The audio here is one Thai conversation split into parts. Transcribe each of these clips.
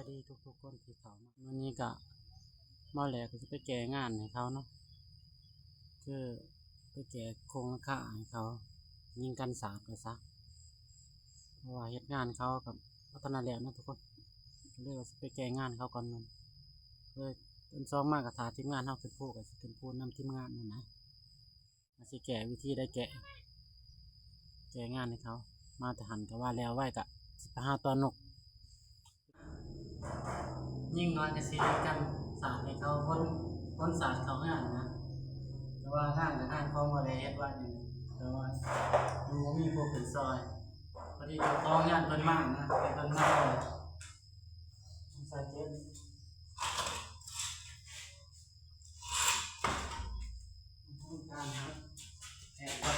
ดีทุกคนที่เขามาวันนี้ก็มาแหลกก็จะไปแก่งานให้เขาเนาะคือไปแก่โครงราคาให้เขายิงกันสาดไปซะเพราะว่าเหตุงานเขากับพัฒนาแล้วนะทุกคนเรียกว่าไปแก่งานเขาก่อนมันเลยเป็นซ้อมมากกับทาทีมงานเขาเป็นผู้กับเป็นผู้นำทีมงานนั่นนะมาสิแก่วิธีได้แก่งานให้เขามาแต่หันก็ว่าแล้วไหวกะ15ตัวนกยิ่งน้อยก็สิกันสาดให้เขาพ้นสาดเขางานนะแต่ว่างานกับงานเขาบ่ได้เฮ็ดว่าอย่างนี้แต่ว่าดูมีพวกขึ้นซอยพอดีเจ้าของงานเพิ่นมานะแต่เพิ่นมาเลยใส่เจ็บการครับแอบครับ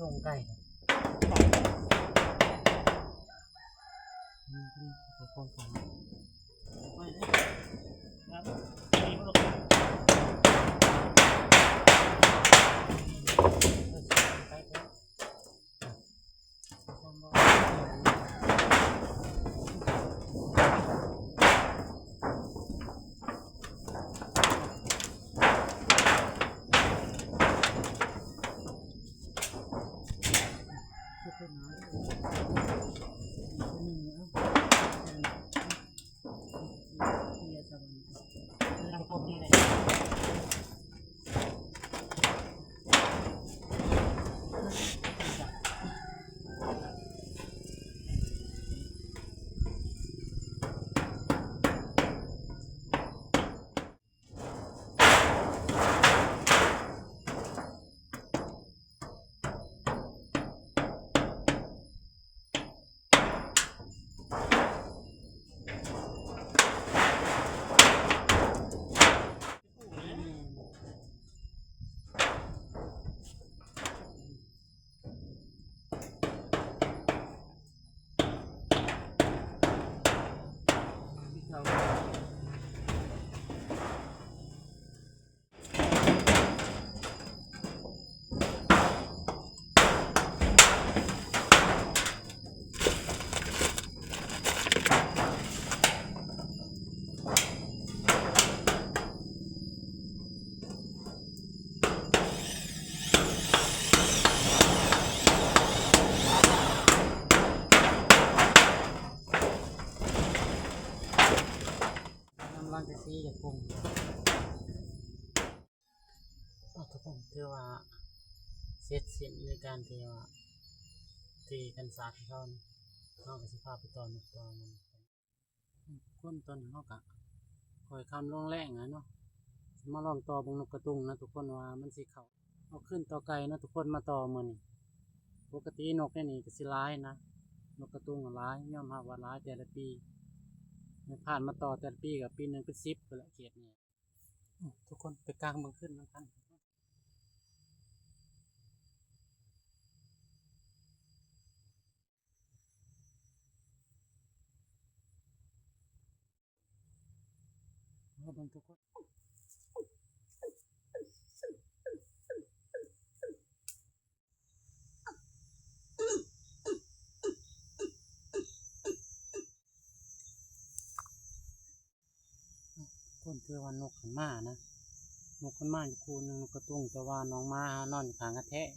ลงไก่ตัวคนของไม่ได้ครับดีมาก ถือว่าเสร็จสิ้นในการที่ว่าตีกันสาดเขานี่เขาก็สิพาไปต่อนกต่อมันคนต้นเขาก็คอยคำลงแรงนะเนาะมาลองต่อบงนกกระตุงนะทุกคนว่ามันสิเขาเอาขึ้นต่อไกลนะทุกคนมาต่อมือนี่ปกตินกเนี่ยนี่ก็สิร้ายนะนกกระตุงร้ายย่อมรับว่าร้ายแต่ละปีไม่ผ่านมาต่อแต่ละปีกับปีหนึ่งเป็น10ไปละเขตเนี่ยทุกคนไปกลางเมืองขึ้นน้ำกันเบิ่งทุกคนคนคือว่านกขันมานะนกขันมาอยู่คู่หนึงนกกระตุงแต่ว่าน้องม้านอนอยู่ข้างกระแทะ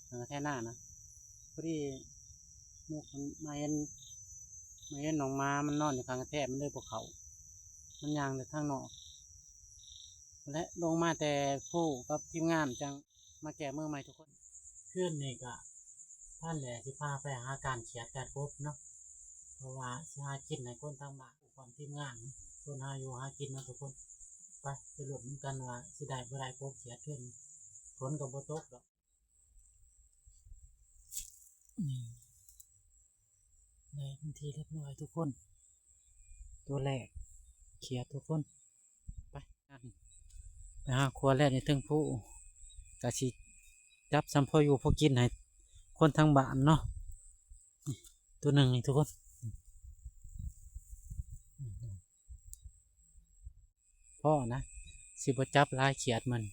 ข้างกระแทะหน้านะพอดีนกมันมาเห็นน้องม้ามันนอนอยู่ข้างกระแทะมันเลยพวกเขามันย่างไปทางนอกและลงมาแต่ผู้กับทีมงานจังมาแก้มือใหม่ทุกคนขึ้นนี่ก็ท่านแหละสิพาไปหาการเขียดการกบเนาะเพราะว่าสิหากินในคนทางบ้านความทีมงานนะคนหาอยู่หากินนะทุกคนไปหลุดเหมือนกันว่าสิได้บ่ได้กบเขียดขึ้นฝนก็บ่ตกดอกนี่ในพื้นที่เรียบร้อยทุกคนตัวแรกเขียดทุกคนไปกันไปหาครัวแรกในถึงผู้กะสิจับสัมพออยู่พอกินให้คนทางบ้านเนาะตัวหนึ่งนี่ทุกคนพ่อนะสิบจับลายเขียดมัน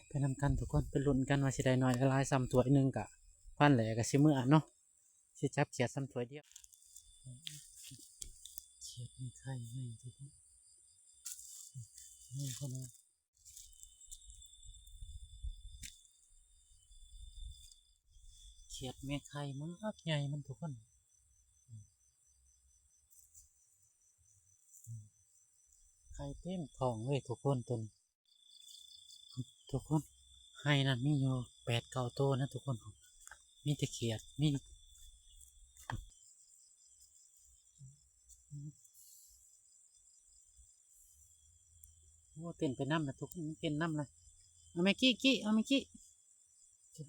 ไปนำกันทุกคนไปลุ้นกันว่าสิได้น้อยลายซ้ำถ้วยหนึ่งกะพันแหล่กะสิมื้อเนาะสิจับเขียดซ้ำถ้วยเดียวเขียดมีไข่ไหมทุกคนนี่คนนั้นเขียดแม่ไข่มากใหญ่มันทุกคนไข่เต็มท้องเลยทุกคนตัวนี้ทุกคนไข่นั้นมีอยู่8-9ตัวนะทุกคนมีแต่เขียดมีโอ้เต้นไปน้ำนะทุกคนเต้นน้ำเลยเอาไม่กี้เอาไม่กี้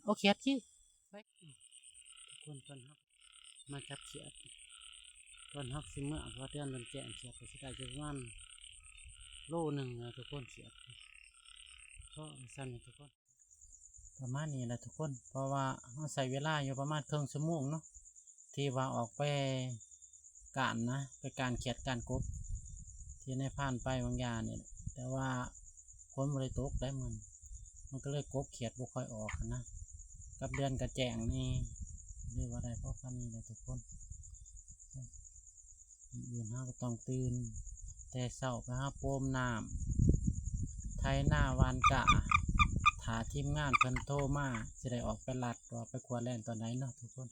เอาเขียดกี้ไปทุกคนตอนฮักมาจับเขียดตอนฮักสิเมื่อเพราะเดือนมันแจ้งเขียดไปสิได้จะประมาณโลหนึ่งนะทุกคนเขียดก็สั้นนะทุกคนประมาณนี้แหละทุกคนเพราะว่าเราใส่เวลาอยู่ประมาณครึ่งชั่วโมงเนาะที่ว่าออกไปการนะไปการเขียดการกบที่ในผ่านไปบางอย่างเนี่ยแต่ว่าคนบริโตกได้มันก็เลยกบเขียดบุค่อยออกนะกับเดือนกระแจงนี่เรียกว่าได้เพราะพันนี้เลยทุกคนอื่นห้าก็ต้องตื่นแต่เศร้าไปห้าโปมน้ำไทยหน้าวานกะถาทีมงานเพิ่นโทรมาจะได้ออกไปลัดออกไปขวดแล่นตอนไหนเนาะทุกคน